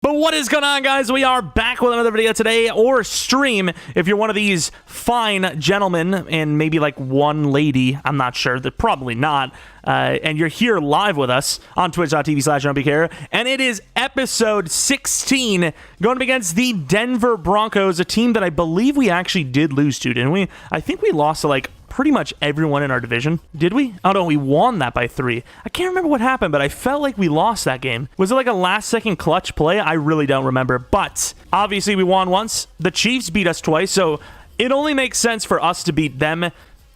But what is going on, guys? We are back with another video today, or stream, if you're one of these fine gentlemen, and maybe like one lady, I'm not sure, they're probably not, and you're here live with us on twitch.tv/Jeromepkr, and it is episode 16, going up against the Denver Broncos, a team that I believe we actually did lose to, didn't we? I think we lost to, like, pretty much everyone in our division. Did we? Oh no, we won that by 3. I can't remember what happened, but I felt like we lost that game. Was it like a last-second clutch play? I really don't remember, but obviously we won once. The Chiefs beat us twice, so it only makes sense for us to beat them.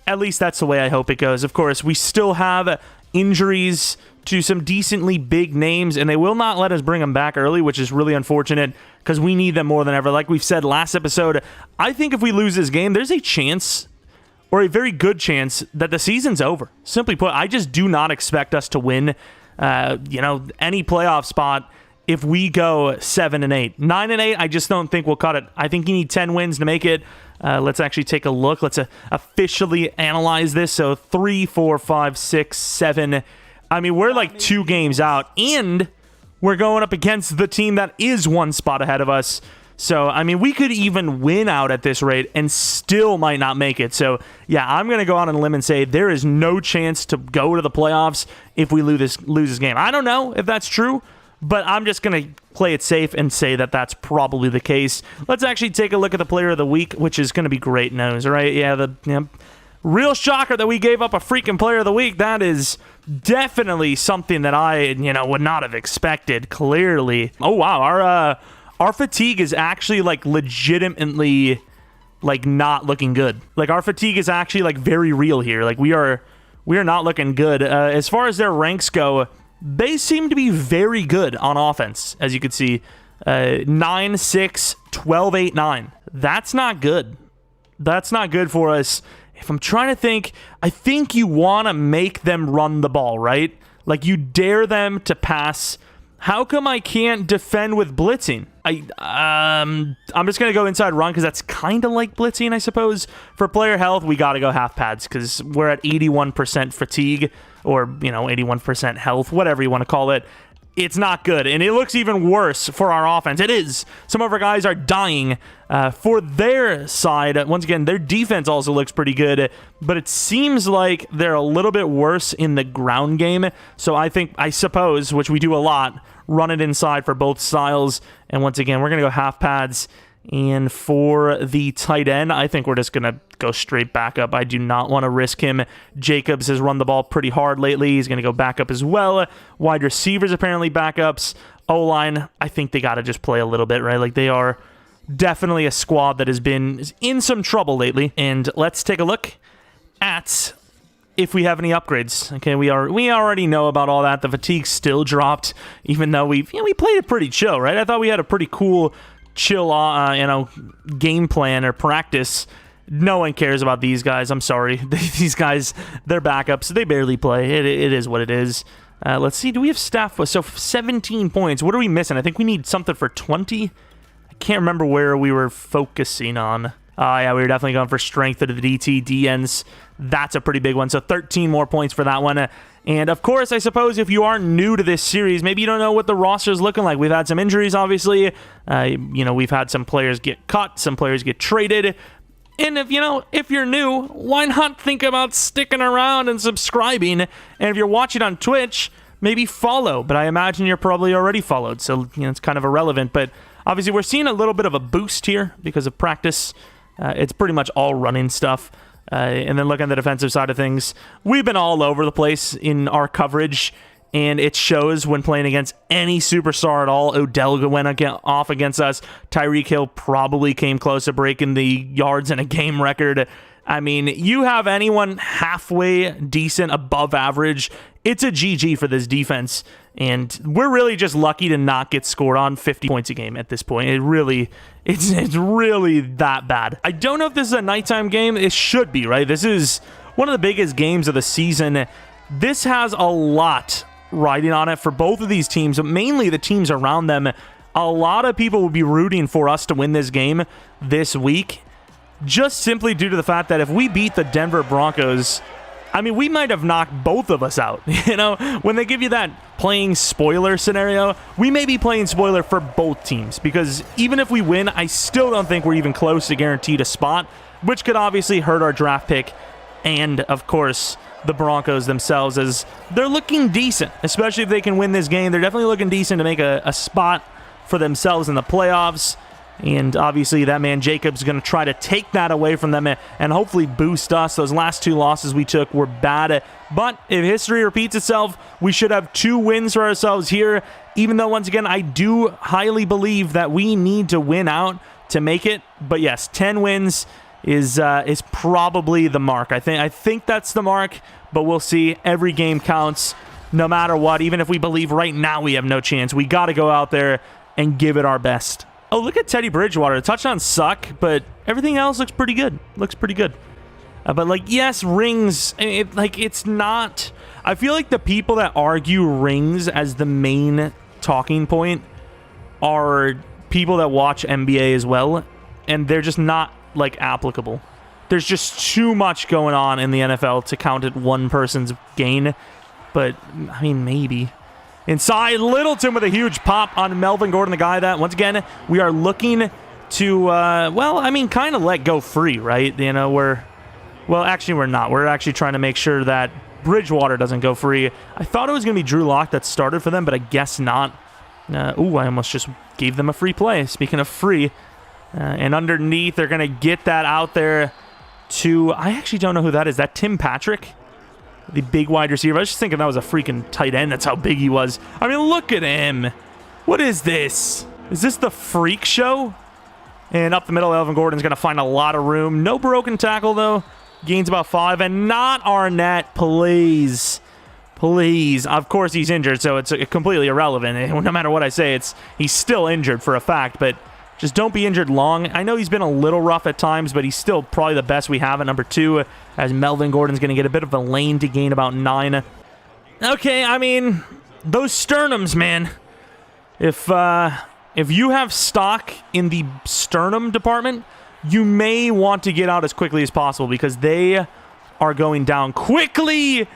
At least that's the way I hope it goes. Of course, we still have injuries to some decently big names, and they will not let us bring them back early, which is really unfortunate because we need them more than ever. Like we've said last episode, I think if we lose this game, there's a chance, or a very good chance, that the season's over. Simply put, I just do not expect us to win, any playoff spot if we go 7-8. 9-8, I just don't think we'll cut it. I think you need 10 wins to make it. Let's actually take a look. Let's officially analyze this. So 3, 4, 5, 6, 7. I mean, we're like 2 games out, and we're going up against the team that is 1 spot ahead of us. So, I mean, we could even win out at this rate and still might not make it. So, yeah, I'm going to go out on a limb and say there is no chance to go to the playoffs if we lose this game. I don't know if that's true, but I'm just going to play it safe and say that that's probably the case. Let's actually take a look at the player of the week, which is going to be great news, right? Yeah, real shocker that we gave up a freaking player of the week. That is definitely something that I, would not have expected, clearly. Oh, wow, our fatigue is actually, like, legitimately, like, not looking good. Like, our fatigue is actually, like, very real here. Like, we are not looking good. As far as their ranks go, they seem to be very good on offense, as you can see. 9, 6, 12, 8, 9. That's not good. That's not good for us. If I'm trying to think, I think you want to make them run the ball, right? Like, you dare them to pass. How come I can't defend with blitzing? I'm just going to go inside run because that's kind of like blitzing, I suppose. For player health, we got to go half pads because we're at 81% fatigue or, 81% health, whatever you want to call it. It's not good, and it looks even worse for our offense. It is. Some of our guys are dying for their side. Once again, their defense also looks pretty good, but it seems like they're a little bit worse in the ground game. So I suppose, which we do a lot, run it inside for both styles. And once again, we're going to go half pads. And for the tight end, I think we're just going to go straight back up. I do not want to risk him. Jacobs has run the ball pretty hard lately. He's going to go back up as well. Wide receivers apparently backups. O-line, I think they got to just play a little bit, right? Like, they are definitely a squad that has been in some trouble lately. And let's take a look at if we have any upgrades. Okay, we already know about all that. The fatigue still dropped, even though we played it pretty chill, right? I thought we had a pretty cool chill, game plan or practice. No one cares about these guys. I'm sorry. These guys, they're backups. They barely play. It is what it is. Let's see. Do we have staff? So 17 points. What are we missing? I think we need something for 20. I can't remember where we were focusing on. Yeah, we were definitely going for strength of the DT, DNs. That's a pretty big one. So 13 more points for that one. And, of course, I suppose if you are new to this series, maybe you don't know what the roster is looking like. We've had some injuries, obviously. We've had some players get cut, some players get traded. And, if you're new, why not think about sticking around and subscribing? And if you're watching on Twitch, maybe follow. But I imagine you're probably already followed, so, it's kind of irrelevant. But, obviously, we're seeing a little bit of a boost here because of practice. It's pretty much all running stuff. And then looking at the defensive side of things, we've been all over the place in our coverage, and it shows when playing against any superstar at all. Odell went off against us. Tyreek Hill probably came close to breaking the yards in a game record. I mean, you have anyone halfway decent, above average, it's a GG for this defense. And we're really just lucky to not get scored on 50 points a game at this point. It's really that bad. I don't know if this is a nighttime game. It should be, right? This is one of the biggest games of the season. This has a lot riding on it for both of these teams, but mainly the teams around them. A lot of people will be rooting for us to win this game this week, just simply due to the fact that if we beat the Denver Broncos, I mean, we might have knocked both of us out. You know, when they give you that playing spoiler scenario, we may be playing spoiler for both teams, because even if we win, I still don't think we're even close to guaranteed a spot, which could obviously hurt our draft pick and, of course, the Broncos themselves, as they're looking decent, especially if they can win this game. They're definitely looking decent to make a spot for themselves in the playoffs. And obviously that man Jacob's going to try to take that away from them and hopefully boost us. Those last 2 losses we took were bad. But if history repeats itself, we should have 2 wins for ourselves here. Even though, once again, I do highly believe that we need to win out to make it. But yes, 10 wins is probably the mark. I think that's the mark, but we'll see. Every game counts no matter what. Even if we believe right now we have no chance, we got to go out there and give it our best. Oh, look at Teddy Bridgewater. The touchdowns suck, but everything else looks pretty good. Looks pretty good. But, like, yes, rings, it's not... I feel like the people that argue rings as the main talking point are people that watch NBA as well, and they're just not, like, applicable. There's just too much going on in the NFL to count it one person's gain, but, I mean, maybe... Inside, Littleton with a huge pop on Melvin Gordon, the guy that, once again, we are looking to, well, I mean, kind of let go free, right? You know, well, actually, we're not. We're actually trying to make sure that Bridgewater doesn't go free. I thought it was going to be Drew Lock that started for them, but I guess not. Ooh, I almost just gave them a free play. Speaking of free, and underneath, they're going to get that out there to, I actually don't know who that is. That Tim Patrick? The big wide receiver. I was just thinking that was a freaking tight end. That's how big he was. I mean, look at him. What is this? Is this the freak show? And up the middle, Melvin Gordon's going to find a lot of room. No broken tackle, though. Gains about 5. And not Arnett, please. Please. Of course, he's injured, so it's completely irrelevant. No matter what I say, he's still injured for a fact, but just don't be injured long. I know he's been a little rough at times, but he's still probably the best we have at number 2, as Melvin Gordon's going to get a bit of a lane to gain about 9. Okay, I mean, those sternums, man. If you have stock in the sternum department, you may want to get out as quickly as possible, because they are going down quickly.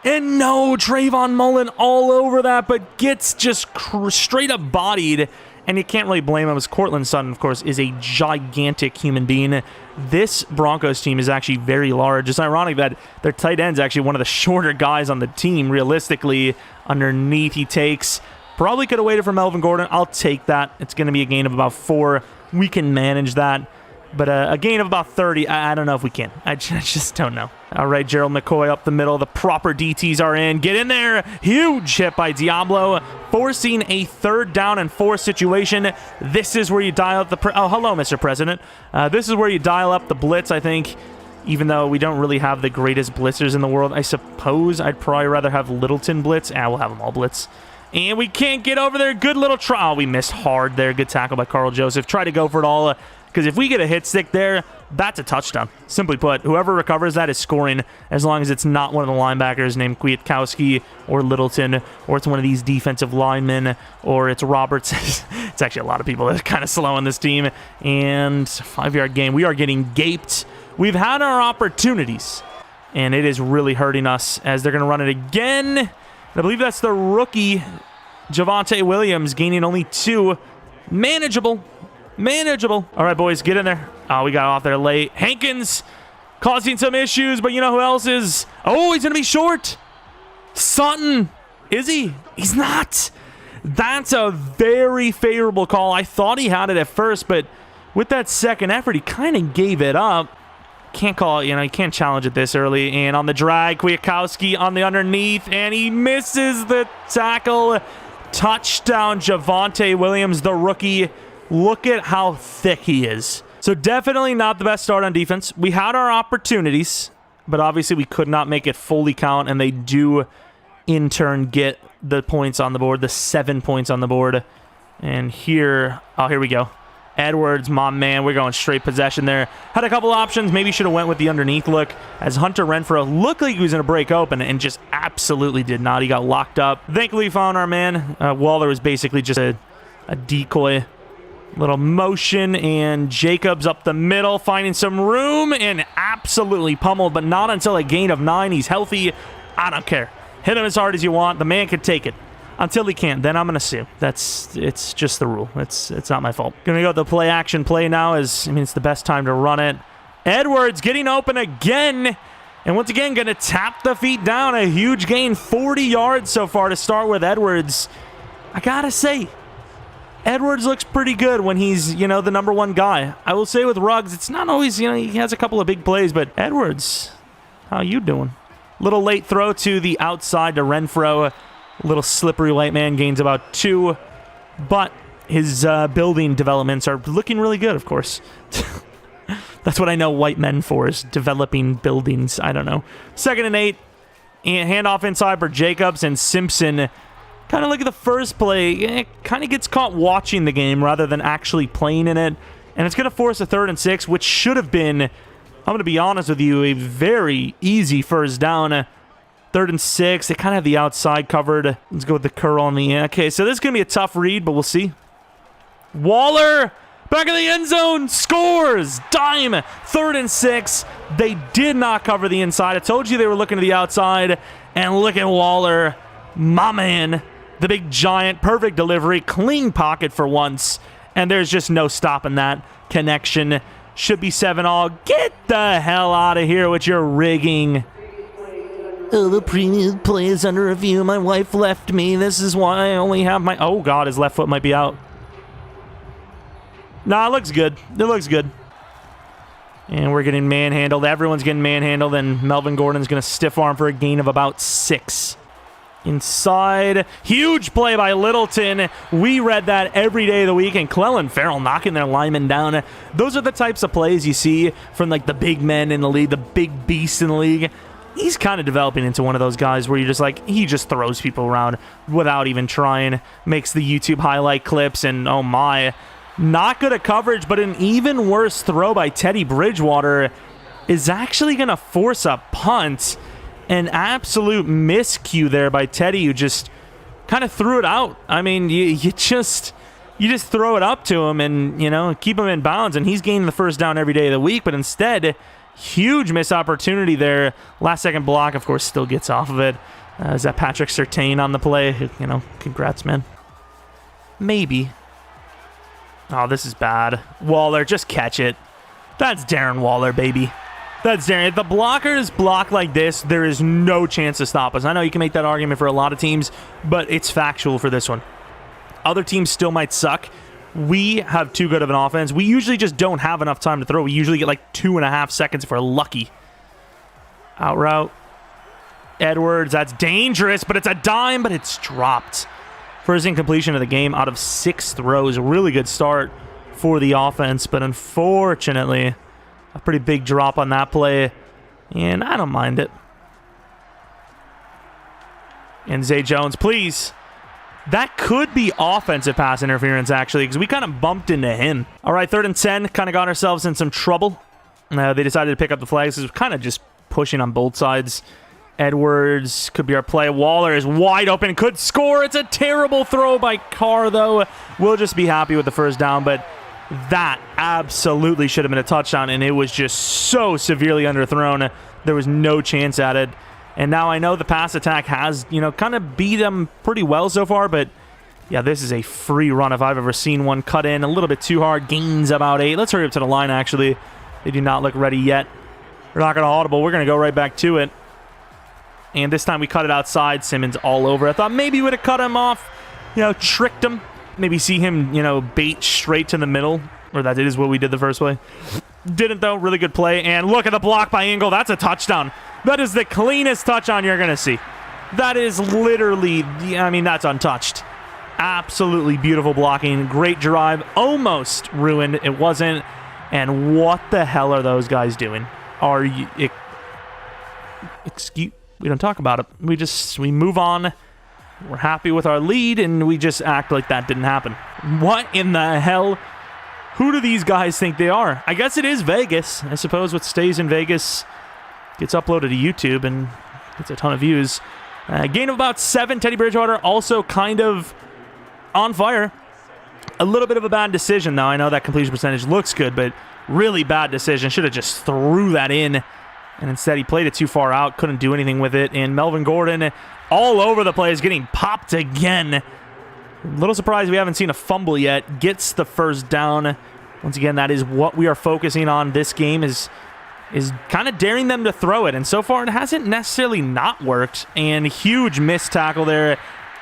And no, Trayvon Mullen all over that, but gets just straight up bodied. And you can't really blame him, as Cortland Sutton, of course, is a gigantic human being. This Broncos team is actually very large. It's ironic that their tight end's actually one of the shorter guys on the team, realistically. Underneath, he takes. Probably could have waited for Melvin Gordon. I'll take that. It's going to be a gain of about 4. We can manage that. But a gain of about 30, I don't know if we can. I just don't know. All right, Gerald McCoy up the middle. The proper DTs are in. Get in there. Huge hit by Diablo, forcing a 3rd down and 4 situation. This is where you dial up the... Oh, hello, Mr. President. This is where you dial up the blitz, I think. Even though we don't really have the greatest blitzers in the world, I suppose I'd probably rather have Littleton blitz. We'll have them all blitz. And we can't get over there. Good little try. Oh, we missed hard there. Good tackle by Carl Joseph. Try to go for it all. Because if we get a hit stick there, that's a touchdown. Simply put, whoever recovers that is scoring, as long as it's not one of the linebackers named Kwiatkowski or Littleton, or it's one of these defensive linemen, or it's Roberts. It's actually a lot of people that are kind of slow on this team. And 5-yard gain. We are getting gaped. We've had our opportunities, and it is really hurting us as they're going to run it again. I believe that's the rookie, Javonte Williams, gaining only 2. Manageable. Manageable. All right, boys, get in there. Oh, we got off there late. Hankins causing some issues, but you know who else is? Oh, he's going to be short. Sutton. Is he? He's not. That's a very favorable call. I thought he had it at first, but with that second effort, he kind of gave it up. Can't call it, you can't challenge it this early. And on the drag, Kwiatkowski on the underneath, and he misses the tackle. Touchdown, Javonte Williams, the rookie. Look at how thick he is. So definitely not the best start on defense. We had our opportunities, but obviously we could not make it fully count, and they do in turn get the points on the board, the 7 points on the board. And here, oh, here we go. Edwards, my man, we're going straight possession there. Had a couple options. Maybe should have went with the underneath look, as Hunter Renfrow looked like he was going to break open and just absolutely did not. He got locked up. Thankfully, we found our man. Waller was basically just a decoy. Little motion, and Jacobs up the middle, finding some room, and absolutely pummeled, but not until a gain of 9. He's healthy. I don't care. Hit him as hard as you want. The man can take it. Until he can't, then I'm going to sue. It's just the rule. It's not my fault. Going to go with the play action play now. It's the best time to run it. Edwards getting open again. And once again, going to tap the feet down. A huge gain, 40 yards so far to start with Edwards. I got to say, Edwards looks pretty good when he's, the number one guy. I will say with Ruggs, it's not always, he has a couple of big plays, but Edwards, how you doing? Little late throw to the outside to Renfro. A little slippery white man, gains about 2, but his building developments are looking really good, of course. That's what I know white men for, is developing buildings. I don't know. 2nd and 8. And handoff inside for Jacobs, and Simpson, kind of like the first play, kind of gets caught watching the game rather than actually playing in it. And it's going to force a 3rd and 6, which should have been, I'm going to be honest with you, a very easy first down. 3rd and 6. They kind of have the outside covered. Let's go with the curl on the end. Okay, so this is going to be a tough read, but we'll see. Waller, back in the end zone, scores! Dime! 3rd and 6. They did not cover the inside. I told you they were looking to the outside. And look at Waller. My man. The big giant. Perfect delivery. Clean pocket for once. And there's just no stopping that connection. Should be 7-all. Get the hell out of here with your rigging. Oh, the previous play is under review. My wife left me. This is why I only have my... Oh, God, his left foot might be out. Nah, it looks good. It looks good. And we're getting manhandled. Everyone's getting manhandled, and Melvin Gordon's going to stiff arm for a gain of about 6. Inside. Huge play by Littleton. We read that every day of the week, and Clellan Ferrell knocking their linemen down. Those are the types of plays you see from, like, the big men in the league, the big beasts in the league. He's kind of developing into one of those guys where you're just like, he just throws people around without even trying. Makes the YouTube highlight clips, and oh my. Not good at coverage, but an even worse throw by Teddy Bridgewater is actually going to force a punt. An absolute miscue there by Teddy, who just kind of threw it out. I mean, you just throw it up to him and, keep him in bounds, and he's gaining the first down every day of the week, but instead... Huge missed opportunity there. Last second block, of course, still gets off of it. Is that Patrick Surtain on the play? Congrats, man. Maybe. Oh, this is bad. Waller, just catch it. That's Darren Waller, baby. That's Darren. If the blockers block like this, there is no chance to stop us. I know you can make that argument for a lot of teams, but it's factual for this one. Other teams still might suck. We have too good of an offense. We usually just don't have enough time to throw. We usually get like 2.5 seconds if we're lucky. Out route. Edwards, that's dangerous, but it's a dime, but it's dropped. First incompletion of the game out of 6 throws. A really good start for the offense, but unfortunately, a pretty big drop on that play, and I don't mind it. And Zay Jones, please. That could be offensive pass interference, actually, because we kind of bumped into him. All right, 3rd and 10. Kind of got ourselves in some trouble. They decided to pick up the flags. This was kind of just pushing on both sides. Edwards could be our play. Waller is wide open. Could score. It's a terrible throw by Carr, though. We'll just be happy with the first down, but that absolutely should have been a touchdown, and it was just so severely underthrown. There was no chance at it. And now I know the pass attack has, kind of beat them pretty well so far, but yeah, this is a free run if I've ever seen one. Cut in a little bit too hard, gains about 8. Let's hurry up to the line, actually. They do not look ready yet. We're not going to audible. We're going to go right back to it. And this time we cut it outside. Simmons all over. I thought maybe we would have cut him off, tricked him. Maybe see him, bait straight to the middle. Or that is what we did the first play. Didn't, though. Really good play. And look at the block by Ingle. That's a touchdown. That is the cleanest touchdown you're going to see. That is literally, that's untouched. Absolutely beautiful blocking. Great drive. Almost ruined. It wasn't. And what the hell are those guys doing? Excuse... We don't talk about it. We move on. We're happy with our lead, and we just act like that didn't happen. What in the hell? Who do these guys think they are? I guess it is Vegas. I suppose what stays in Vegas gets uploaded to YouTube and gets a ton of views. Gain of about 7. Teddy Bridgewater also kind of on fire. A little bit of a bad decision, though. I know that completion percentage looks good, but really bad decision. Should have just threw that in, and instead he played it too far out, couldn't do anything with it, and Melvin Gordon all over the place, getting popped again. A little surprised we haven't seen a fumble yet. Gets the first down. Once again, that is what we are focusing on this game, is kind of daring them to throw it, and so far it hasn't necessarily not worked, and huge missed tackle there.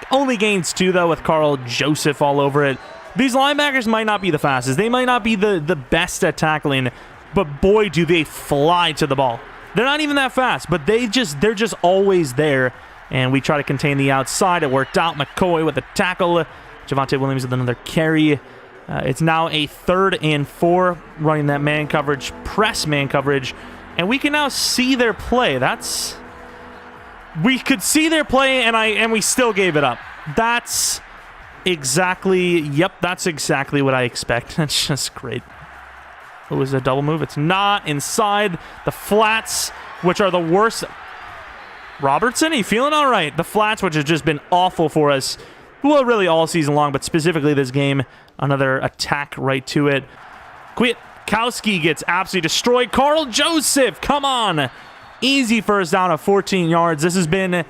Only gains 2, though, with Carl Joseph all over it. These linebackers might not be the fastest. They might not be the best at tackling, but boy, do they fly to the ball. They're not even that fast, but they're just always there, and we try to contain the outside. It worked out. McCoy with a tackle. Javonte Williams with another carry. It's now a 3rd and 4, running that man coverage, press man coverage, and we can now see their play. We could see their play, and we still gave it up. That's exactly what I expect. That's just great. It was a double move. It's not inside the flats, which are the worst. Robertson, are you feeling all right? The flats, which has just been awful for us, well, really all season long, but specifically this game. Another attack right to it. Kwiatkowski gets absolutely destroyed. Carl Joseph, come on. Easy first down of 14 yards. This has been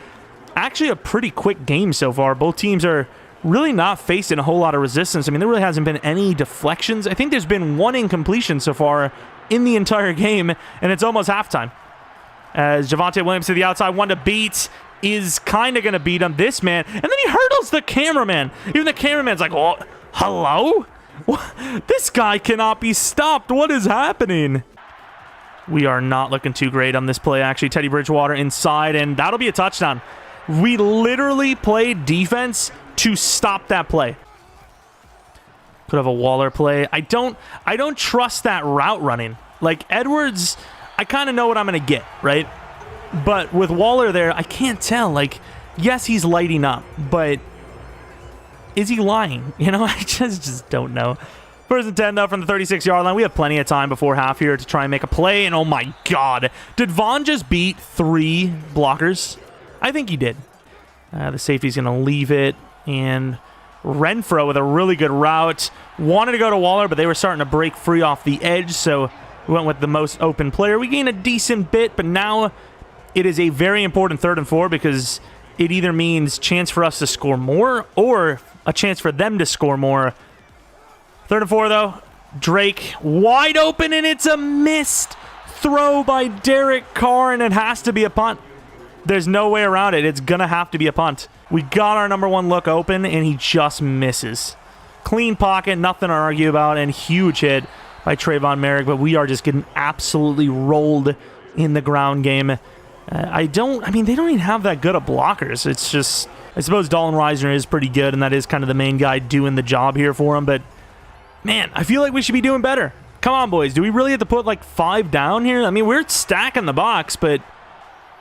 actually a pretty quick game so far. Both teams are really not facing a whole lot of resistance. I mean, there really hasn't been any deflections. I think there's been 1 incompletion so far in the entire game, and it's almost halftime. As Javonte Williams to the outside, one to beat, is kind of going to beat him. This man, and then he hurdles the cameraman. Even the cameraman's like, oh, hello? This guy cannot be stopped. What is happening? We are not looking too great on this play, actually. Teddy Bridgewater inside, and that'll be a touchdown. We literally played defense to stop that play. Could have a Waller play. I don't trust that route running. Like, Edwards, I kind of know what I'm going to get, right? But with Waller there, I can't tell. Like, yes, he's lighting up, but is he lying? You know, I just don't know. 1st and 10, though, from the 36-yard line. We have plenty of time before half here to try and make a play, and oh my God. Did Vaughn just beat 3 blockers? I think he did. The safety's going to leave it, and Renfro with a really good route. Wanted to go to Waller, but they were starting to break free off the edge, so we went with the most open player. We gained a decent bit, but now it is a very important 3rd and 4 because it either means chance for us to score more or a chance for them to score more. 3rd and 4, though. Drake wide open, and it's a missed throw by Derek Carr, and it has to be a punt. There's no way around it. It's going to have to be a punt. We got our number 1 look open, and he just misses. Clean pocket, nothing to argue about, and huge hit by Trayvon Merrick, but we are just getting absolutely rolled in the ground game. They don't even have that good of blockers. It's just, I suppose Dalton Reisner is pretty good, and that is kind of the main guy doing the job here for him, but man, I feel like we should be doing better. Come on, boys. Do we really have to put like 5 down here? I mean, we're stacking the box, but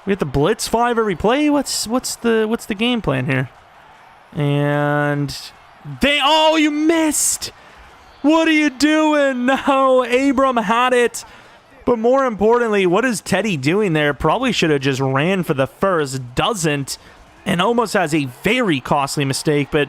we have to blitz 5 every play. What's the game plan here? And you missed. What are you doing? No, Abram had it. But more importantly, what is Teddy doing there? Probably should have just ran for the first. Doesn't, and almost has a very costly mistake, but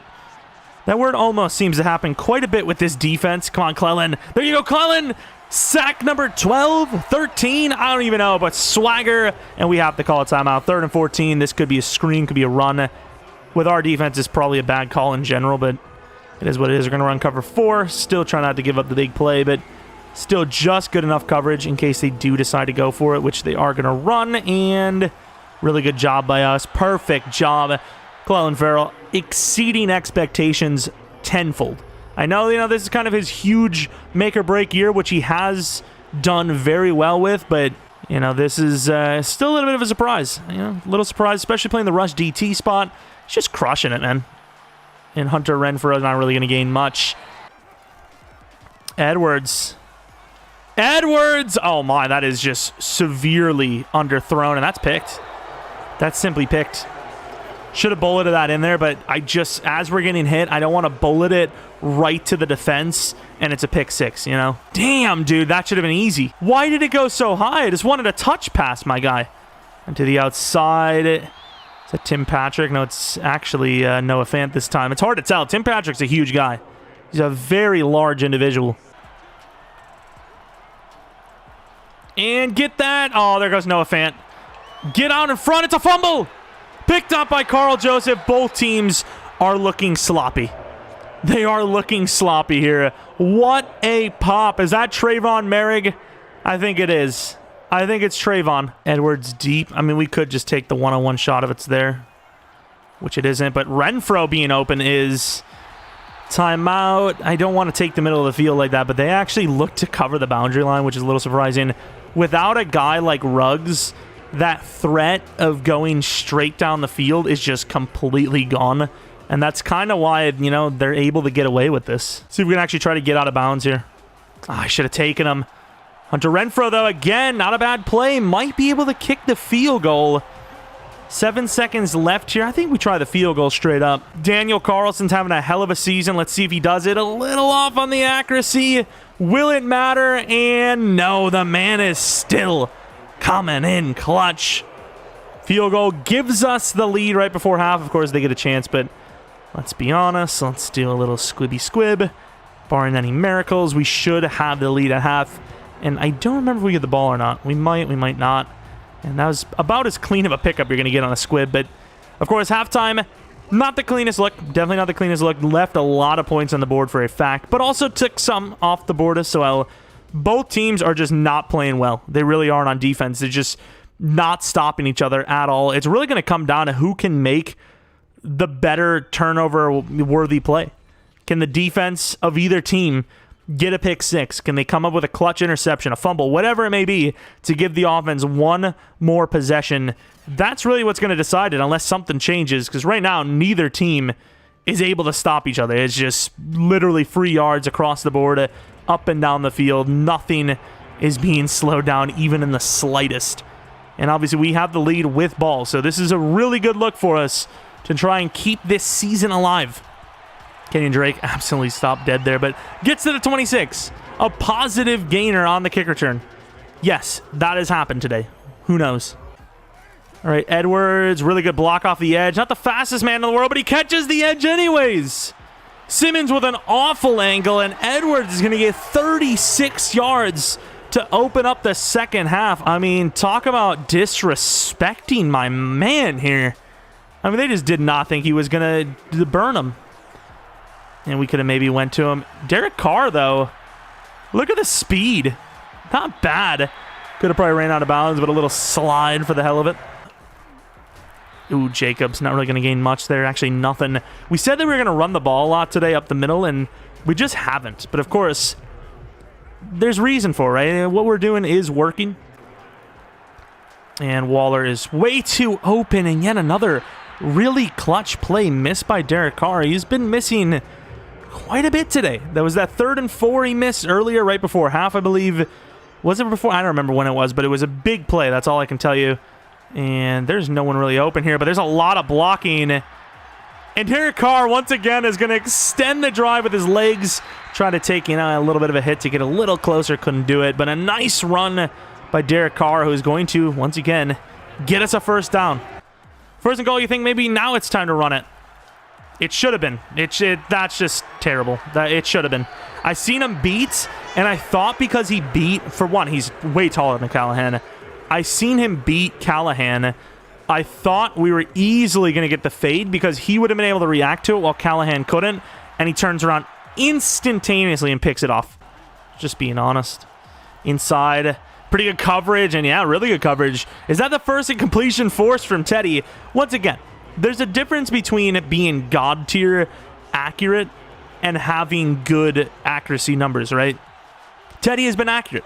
that word almost seems to happen quite a bit with this defense. Come on, Clellan. There you go, Clellan. Sack number 12, 13, I don't even know, but swagger, and we have to call a timeout. 3rd and 14, this could be a screen, could be a run. With our defense, it's probably a bad call in general, but it is what it is. We're going to run cover 4, still trying not to give up the big play, but still just good enough coverage in case they do decide to go for it, which they are going to run, and really good job by us. Perfect job. Clellan Ferrell exceeding expectations tenfold. I know, this is kind of his huge make-or-break year, which he has done very well with, but, this is still a little bit of a surprise. A little surprise, especially playing the rush DT spot. He's just crushing it, man. And Hunter Renfrow is not really going to gain much. Edwards. Oh, my, that is just severely underthrown, and that's picked. That's simply picked. Should have bulleted that in there, but as we're getting hit, I don't want to bullet it right to the defense, and it's a pick 6, Damn, dude, that should have been easy. Why did it go so high? I just wanted a touch pass, my guy. And to the outside. Is that Tim Patrick? No, it's actually Noah Fant this time. It's hard to tell. Tim Patrick's a huge guy. He's a very large individual. And get that. Oh, there goes Noah Fant. Get out in front. It's a fumble. Picked up by Carl Joseph. Both teams are looking sloppy. They are looking sloppy here. What a pop. Is that Trayvon Merrick? I think it is. I think it's Trayvon. Edwards deep. I mean, we could just take the one-on-one shot if it's there, which it isn't. But Renfro being open is timeout. I don't want to take the middle of the field like that, but they actually look to cover the boundary line, which is a little surprising. Without a guy like Ruggs, that threat of going straight down the field is just completely gone. And that's kind of why, you know, they're able to get away with this. See if we can actually try to get out of bounds here. Oh, I should have taken him. Hunter Renfro, though, again, not a bad play. Might be able to kick the field goal. 7 seconds left here. I think we try the field goal straight up. Daniel Carlson's having a hell of a season. Let's see if he does it. A little off on the accuracy. Will it matter? And no, the man is still coming in clutch. Field goal gives us the lead right before half. Of course, they get a chance, but let's be honest. Let's do a little squibby squib. Barring any miracles, we should have the lead at half. And I don't remember if we get the ball or not. We might not. And that was about as clean of a pickup you're going to get on a squib. But, of course, halftime, not the cleanest look. Definitely not the cleanest look. Left a lot of points on the board for a fact. But also took some off the board as well. Both teams are just not playing well. They really aren't on defense. They're just not stopping each other at all. It's really going to come down to who can make the better turnover-worthy play. Can the defense of either team get a pick six? Can they come up with a clutch interception, a fumble, whatever it may be, to give the offense one more possession? That's really what's going to decide it, unless something changes, because right now, neither team is able to stop each other. It's just literally free yards across the board, up and down the field. Nothing is being slowed down, even in the slightest. And obviously, we have the lead with ball, so this is a really good look for us to try and keep this season alive. Kenyon Drake absolutely stopped dead there, but gets to the 26. A positive gainer on the kick return. Yes, that has happened today. Who knows? All right, Edwards, really good block off the edge. Not the fastest man in the world, but he catches the edge anyways. Simmons with an awful angle, and Edwards is going to get 36 yards to open up the second half. I mean, talk about disrespecting my man here. I mean, they just did not think he was going to burn him. And we could have maybe went to him. Derek Carr, though, look at the speed. Not bad. Could have probably ran out of bounds, but a little slide for the hell of it. Ooh, Jacobs not really going to gain much there. Actually, nothing. We said that we were going to run the ball a lot today up the middle, and we just haven't. But, of course, there's reason for it, right? What we're doing is working. And Waller is way too open, and yet another really clutch play missed by Derek Carr. He's been missing quite a bit today. That was that 3rd and 4 he missed earlier, right before half, I believe. Was it before? I don't remember when it was, but it was a big play. That's all I can tell you. And there's no one really open here, but there's a lot of blocking. And Derek Carr, once again, is going to extend the drive with his legs. Try to take a little bit of a hit to get a little closer. Couldn't do it, but a nice run by Derek Carr, who is going to, once again, get us a first down. First and goal, you think maybe now it's time to run it. It should have been. That's just terrible. It should have been. I seen him beat, and I thought because he beat, for one, he's way taller than Callahan. I seen him beat Callahan. I thought we were easily going to get the fade because he would have been able to react to it while Callahan couldn't, and he turns around instantaneously and picks it off. Just being honest. Inside. Pretty good coverage, and yeah, really good coverage. Is that the first incompletion forced from Teddy? Once again, there's a difference between being God-tier accurate and having good accuracy numbers, right? Teddy has been accurate,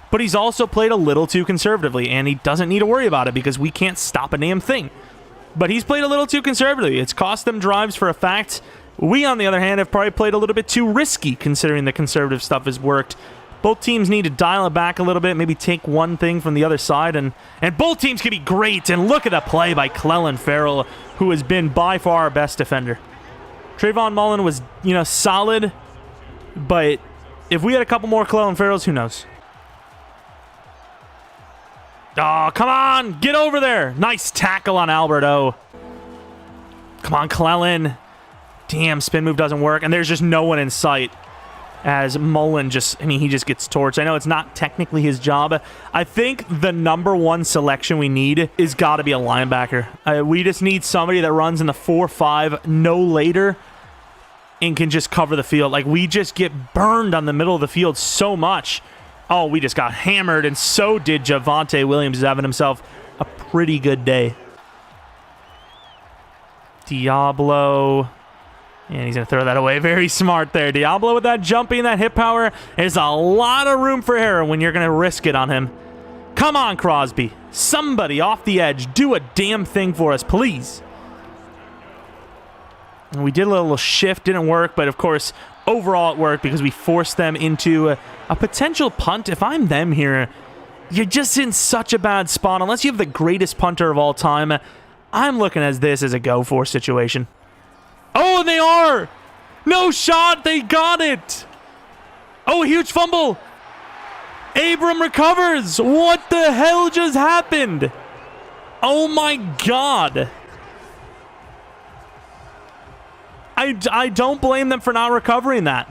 but he's also played a little too conservatively, and he doesn't need to worry about it because we can't stop a damn thing. But he's played a little too conservatively. It's cost them drives for a fact. We, on the other hand, have probably played a little bit too risky considering the conservative stuff has worked. Both teams need to dial it back a little bit, maybe take one thing from the other side, and both teams can be great. And look at the play by Clellan Ferrell, who has been by far our best defender. Trayvon Mullen was, solid, but if we had a couple more Clellan Ferrells, who knows? Oh, come on! Get over there! Nice tackle on Alberto. Come on, Clellan. Damn, spin move doesn't work. And there's just no one in sight. As Mullen just, I mean, he just gets torched. I know it's not technically his job. I think the #1 selection we need is got to be a linebacker. We just need somebody that runs in the 4-5, no later, and can just cover the field. Like, we just get burned on the middle of the field so much. Oh, we just got hammered, and so did Javonte Williams. He's having himself a pretty good day. Diablo. And he's going to throw that away. Very smart there. Diablo with that jumping, that hip power. There's a lot of room for error when you're going to risk it on him. Come on, Crosby. Somebody off the edge. Do a damn thing for us, please. And we did a little shift. Didn't work, but of course, overall it worked because we forced them into a potential punt. If I'm them here, you're just in such a bad spot. Unless you have the greatest punter of all time, I'm looking at this as a go-for situation. Oh, they are! No shot! They got it! Oh, huge fumble! Abram recovers! What the hell just happened? Oh my god! I don't blame them for not recovering that.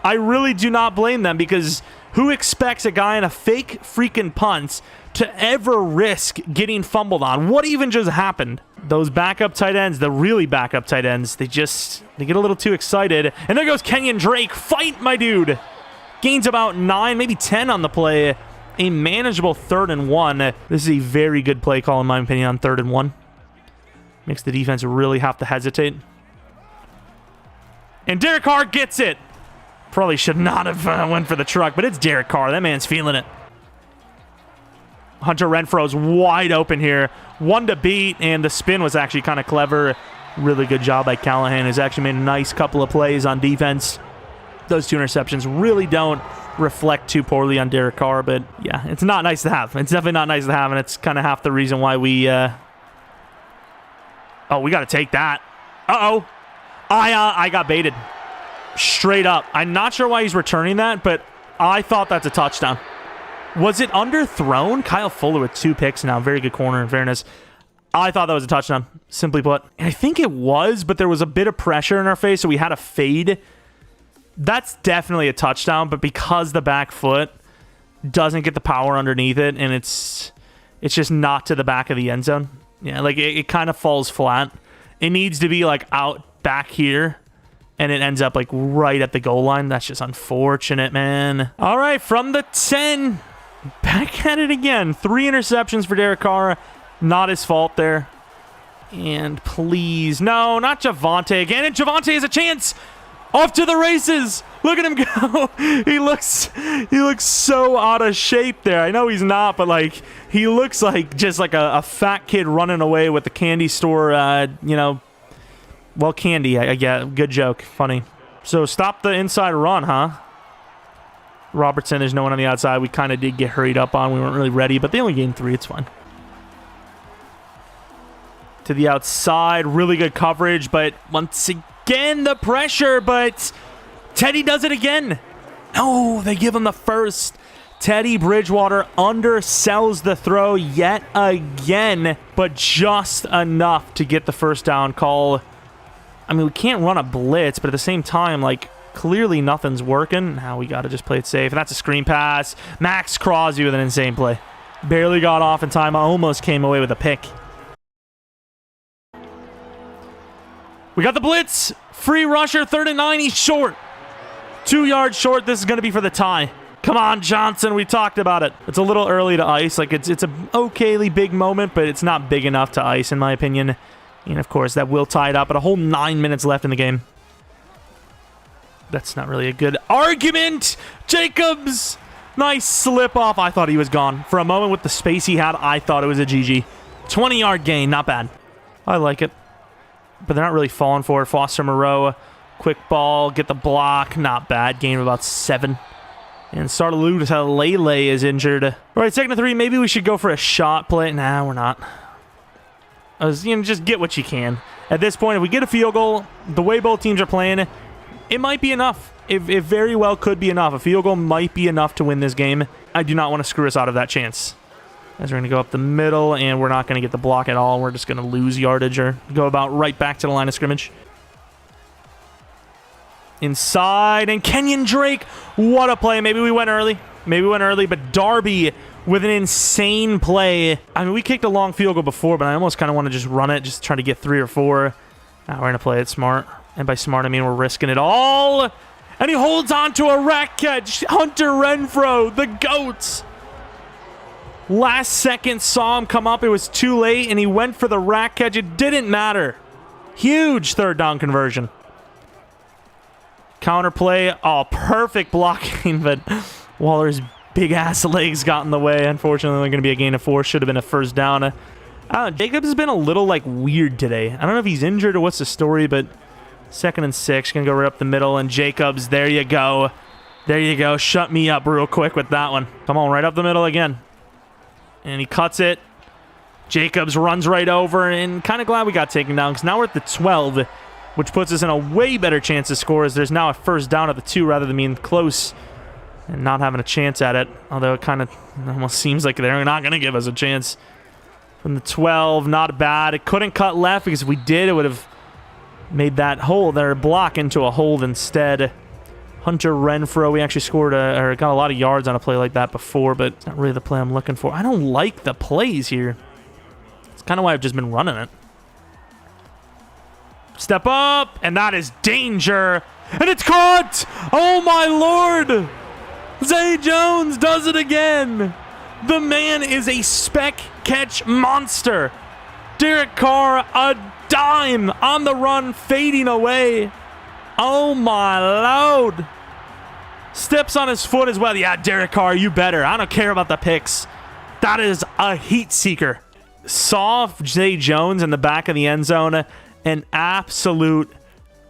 I really do not blame them, because who expects a guy in a fake freaking punt to ever risk getting fumbled on? What even just happened? Those backup tight ends, the really backup tight ends, they get a little too excited. And there goes Kenyon Drake. Fight, my dude. Gains about 9, maybe 10 on the play. A manageable 3rd and 1. This is a very good play call, in my opinion, on 3rd and 1. Makes the defense really have to hesitate. And Derek Carr gets it. Probably should not have went for the truck, but it's Derek Carr. That man's feeling it. Hunter Renfro's wide open here. One to beat, and the spin was actually kind of clever. Really good job by Callahan, who's actually made a nice couple of plays on defense. Those 2 interceptions really don't reflect too poorly on Derek Carr, but yeah, it's not nice to have. It's definitely not nice to have, and it's kind of half the reason why we... Oh, we got to take that. Uh-oh. I got baited. Straight up. I'm not sure why he's returning that, but I thought that's a touchdown. Was it underthrown? Kyle Fuller with 2 picks now. Very good corner, in fairness. I thought that was a touchdown, simply put. And I think it was, but there was a bit of pressure in our face, so we had a fade. That's definitely a touchdown, but because the back foot doesn't get the power underneath it, and it's just not to the back of the end zone. Yeah, like it kind of falls flat. It needs to be like out back here, and it ends up like right at the goal line. That's just unfortunate, man. All right, from the 10... back at it again. 3 interceptions for Derek Carr. Not his fault there. And please, no, not Javonte again. And Javonte has a chance. Off to the races. Look at him go. He looks so out of shape there. I know he's not, but like he looks like just like a fat kid running away with the candy store. Well, candy. I get. Good joke. Funny. So stop the inside run, huh? Robertson, there's no one on the outside. We kind of did get hurried up on. We weren't really ready, but they only gained 3. It's fine. To the outside. Really good coverage, but once again, the pressure, but Teddy does it again. No, they give him the first. Teddy Bridgewater undersells the throw yet again, but just enough to get the first down call. I mean, we can't run a blitz, but at the same time, like, clearly nothing's working. Now we got to just play it safe. And that's a screen pass. Max Crosby with an insane play. Barely got off in time. Almost came away with a pick. We got the blitz. Free rusher, 3rd and 9. He's short. 2 yards short. This is going to be for the tie. Come on, Johnson. We talked about it. It's a little early to ice. Like, it's a okayly big moment, but it's not big enough to ice, in my opinion. And, of course, that will tie it up. But a whole 9 minutes left in the game. That's not really a good argument. Jacobs. Nice slip off. I thought he was gone. For a moment with the space he had, I thought it was a GG. 20-yard gain. Not bad. I like it. But they're not really falling for it. Foster Moreau. Quick ball. Get the block. Not bad. Gain of about 7. And Lele is injured. All right, 2nd and 3. Maybe we should go for a shot play. Nah, we're not. Just get what you can. At this point, if we get a field goal, the way both teams are playing, it might be enough. It very well could be enough. A field goal might be enough to win this game. I do not want to screw us out of that chance. As we're going to go up the middle, and we're not going to get the block at all. We're just going to lose yardage or go about right back to the line of scrimmage. Inside, and Kenyon Drake. What a play. Maybe we went early. But Darby with an insane play. I mean, we kicked a long field goal before, but I almost kind of want to just run it, just try to get 3 or 4. Now we're going to play it smart. And by smart, I mean we're risking it all. And he holds on to a rack catch. Hunter Renfrow, the GOAT. Last second saw him come up. It was too late, and he went for the rack catch. It didn't matter. Huge third down conversion. Counter play. Oh, perfect blocking, but Waller's big-ass legs got in the way. Unfortunately, only going to be a gain of 4. Should have been a first down. Jacobs has been a little, weird today. I don't know if he's injured or what's the story, but 2nd and 6. Going to go right up the middle, and Jacobs, there you go. There you go. Shut me up real quick with that one. Come on, right up the middle again. And he cuts it. Jacobs runs right over, and kind of glad we got taken down because now we're at the 12, which puts us in a way better chance to score as there's now a first down at the 2 rather than being close and not having a chance at it. Although it kind of almost seems like they're not going to give us a chance. From the 12, not bad. It couldn't cut left because if we did, it would have made that hole there block into a hold instead. Hunter Renfrow, we actually scored or got a lot of yards on a play like that before, but it's not really the play I'm looking for. I don't like the plays here. It's kind of why I've just been running it. Step up, and that is danger. And it's caught! Oh my lord! Zay Jones does it again! The man is a spec catch monster. Derek Carr, a dime on the run, fading away. Oh my lord! Steps on his foot as well. Yeah, Derek Carr, you better. I don't care about the picks. That is a heat seeker. Saw Zay Jones in the back of the end zone. An absolute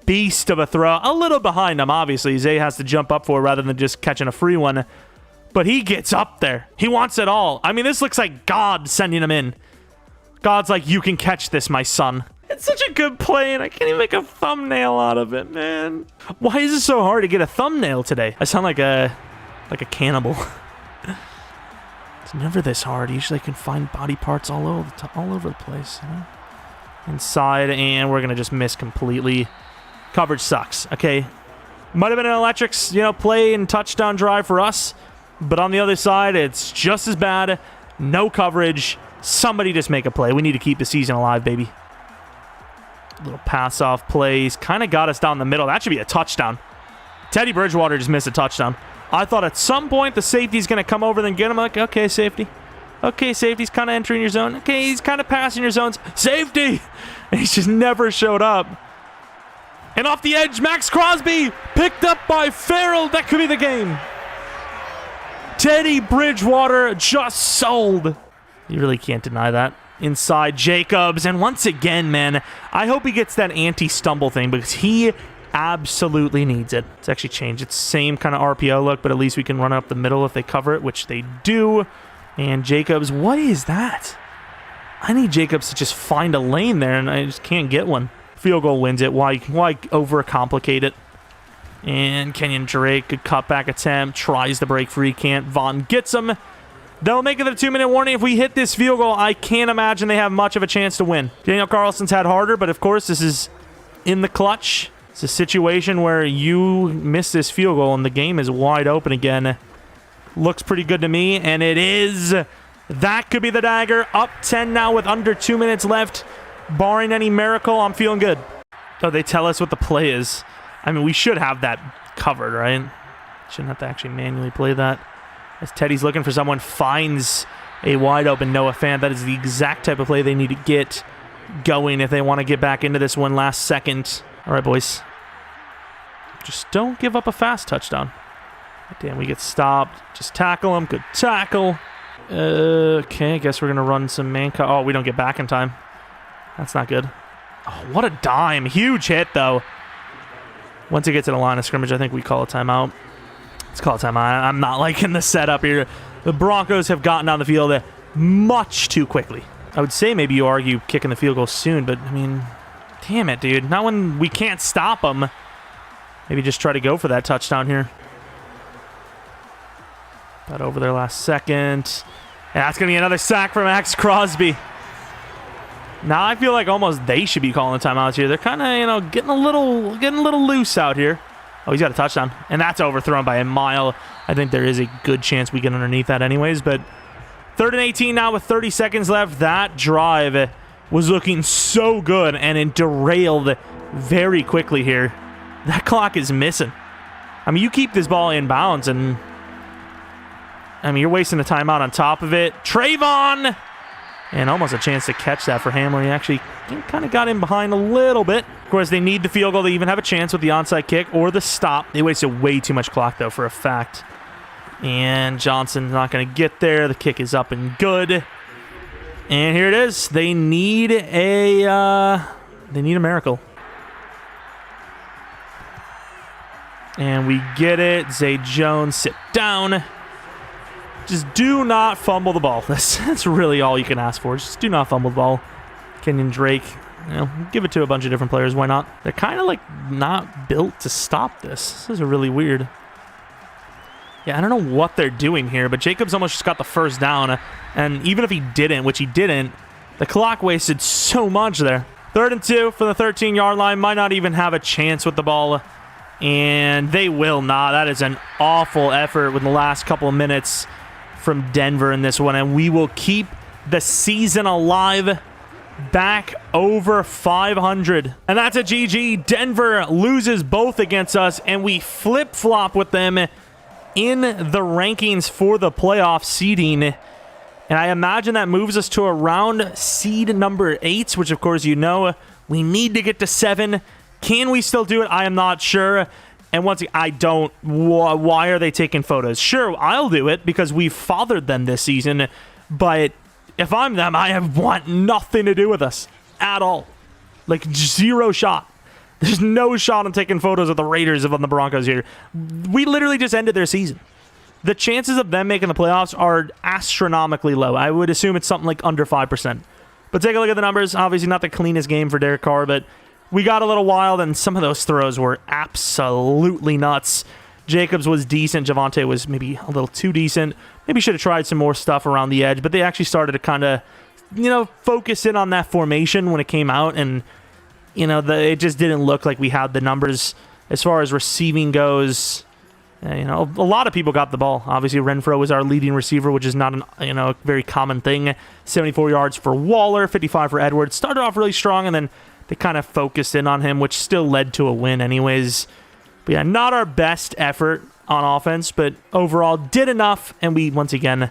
beast of a throw. A little behind him, obviously. Zay has to jump up for it rather than just catching a free one. But he gets up there. He wants it all. I mean, this looks like God sending him in. God's like, you can catch this, my son. It's such a good play, and I can't even make a thumbnail out of it, man. Why is it so hard to get a thumbnail today? I sound like a cannibal. It's never this hard. Usually I can find body parts all over the place. You know? Inside, and we're going to just miss completely. Coverage sucks. Okay. Might have been an electric, play and touchdown drive for us, but on the other side, it's just as bad. No coverage. Somebody just make a play. We need to keep the season alive, baby. Little pass-off plays. Kind of got us down the middle. That should be a touchdown. Teddy Bridgewater just missed a touchdown. I thought at some point the safety's going to come over and get him. Like, okay, safety. Okay, safety's kind of entering your zone. Okay, he's kind of passing your zones. Safety! And he's just never showed up. And off the edge, Max Crosby picked up by Farrell. That could be the game. Teddy Bridgewater just sold. You really can't deny that. Inside Jacobs, and once again, man, I hope he gets that anti-stumble thing because he absolutely needs it. It's actually changed. It's same kind of RPO look, but at least we can run up the middle if they cover it, which they do. And Jacobs, what is that? I need Jacobs to just find a lane there, and I just can't get one. Field goal wins it. Why overcomplicate it? And Kenyon Drake, good cutback attempt, tries to break free, can't. Vaughn gets him. They'll make it a 2-minute warning. If we hit this field goal, I can't imagine they have much of a chance to win. Daniel Carlson's had harder, but of course, this is in the clutch. It's a situation where you miss this field goal and the game is wide open again. Looks pretty good to me, and it is. That could be the dagger. Up 10 now with under 2 minutes left. Barring any miracle, I'm feeling good. Oh, they tell us what the play is. I mean, we should have that covered, right? Shouldn't have to actually manually play that. As Teddy's looking for someone, finds a wide open Noah Fant. That is the exact type of play they need to get going if they want to get back into this one last second. All right, boys. Just don't give up a fast touchdown. Damn, we get stopped. Just tackle him. Good tackle. Okay, I guess we're going to run some man cut. Oh, we don't get back in time. That's not good. Oh, what a dime. Huge hit, though. Once it gets to the line of scrimmage, I think we call a timeout. Let's call it timeout. I'm not liking the setup here. The Broncos have gotten down the field much too quickly. I would say maybe you argue kicking the field goal soon, but, I mean, damn it, dude. Not when we can't stop them. Maybe just try to go for that touchdown here. Got over there last second. And that's going to be another sack for Max Crosby. Now I feel like almost they should be calling timeouts here. They're kind of, getting a little loose out here. Oh, he's got a touchdown. And that's overthrown by a mile. I think there is a good chance we get underneath that anyways. But 3rd and 18 now with 30 seconds left. That drive was looking so good, and it derailed very quickly here. That clock is missing. I mean, you keep this ball in bounds, and I mean, you're wasting a timeout on top of it. Trayvon! And almost a chance to catch that for Hamler. He actually kind of got in behind a little bit. Of course, they need the field goal to even have a chance with the onside kick or the stop. They wasted way too much clock, though, for a fact. And Johnson's not going to get there. The kick is up and good. And here it is. They need a miracle. And we get it. Zay Jones, sit down. Just do not fumble the ball. That's really all you can ask for. Just do not fumble the ball. Kenyon Drake, give it to a bunch of different players. Why not? They're kind of like not built to stop this. This is really weird. Yeah, I don't know what they're doing here, but Jacobs almost just got the first down. And even if he didn't, which he didn't, the clock wasted so much there. 3rd and 2 for the 13-yard line. Might not even have a chance with the ball. And they will not. That is an awful effort with the last couple of minutes from Denver in this one. And we will keep the season alive, back over 500. And that's a GG. Denver loses both against us, and we flip-flop with them in the rankings for the playoff seeding. And I imagine that moves us to around seed number 8, which, of course, you know, we need to get to 7. Can we still do it? I am not sure. And once again, I don't. Why are they taking photos? Sure, I'll do it because we've fathered them this season. But if I'm them, I want nothing to do with us at all. Like, 0 shot. There's no shot on taking photos of the Raiders on the Broncos here. We literally just ended their season. The chances of them making the playoffs are astronomically low. I would assume it's something like under 5%. But take a look at the numbers. Obviously not the cleanest game for Derek Carr, but we got a little wild, and some of those throws were absolutely nuts. Jacobs was decent. Javonte was maybe a little too decent. Maybe should have tried some more stuff around the edge, but they actually started to kind of, focus in on that formation when it came out, and, it just didn't look like we had the numbers as far as receiving goes. A lot of people got the ball. Obviously, Renfro was our leading receiver, which is not a very common thing. 74 yards for Waller, 55 for Edwards. Started off really strong, and then they kind of focused in on him, which still led to a win anyways. But yeah, not our best effort on offense, but overall did enough, and we, once again,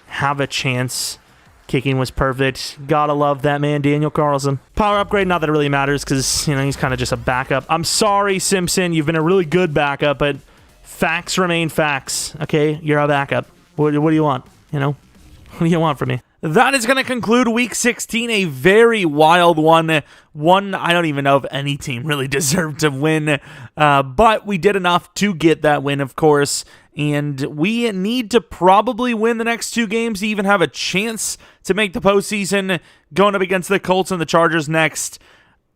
have a chance. Kicking was perfect. Gotta love that man, Daniel Carlson. Power upgrade, not that it really matters, because, he's kind of just a backup. I'm sorry, Simpson, you've been a really good backup, but facts remain facts, okay? You're a backup. What do you want, What do you want from me? That is going to conclude Week 16, a very wild one. One I don't even know if any team really deserved to win, but we did enough to get that win, of course, and we need to probably win the next 2 games to even have a chance to make the postseason, going up against the Colts and the Chargers next.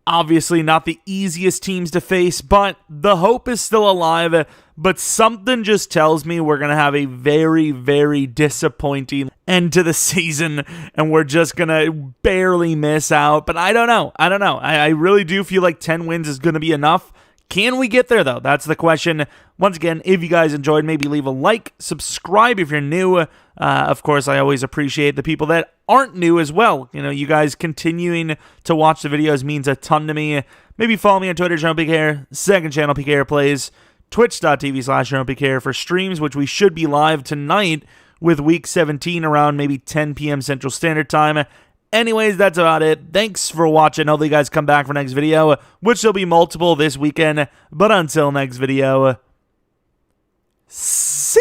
Obviously not the easiest teams to face, but the hope is still alive. But something just tells me we're going to have a very, very disappointing end to the season, and we're just going to barely miss out. But I don't know. I really do feel like 10 wins is going to be enough. Can we get there, though? That's the question. Once again, if you guys enjoyed, maybe leave a like, subscribe if you're new. Of course, I always appreciate the people that aren't new as well. You guys continuing to watch the videos means a ton to me. Maybe follow me on Twitter, Jeromepkr, second channel, PKR Plays, twitch.tv/Jeromepkr for streams, which we should be live tonight with Week 17 around maybe 10 p.m. Central Standard Time. Anyways, that's about it. Thanks for watching. Hopefully you guys come back for next video, which will be multiple this weekend. But until next video, see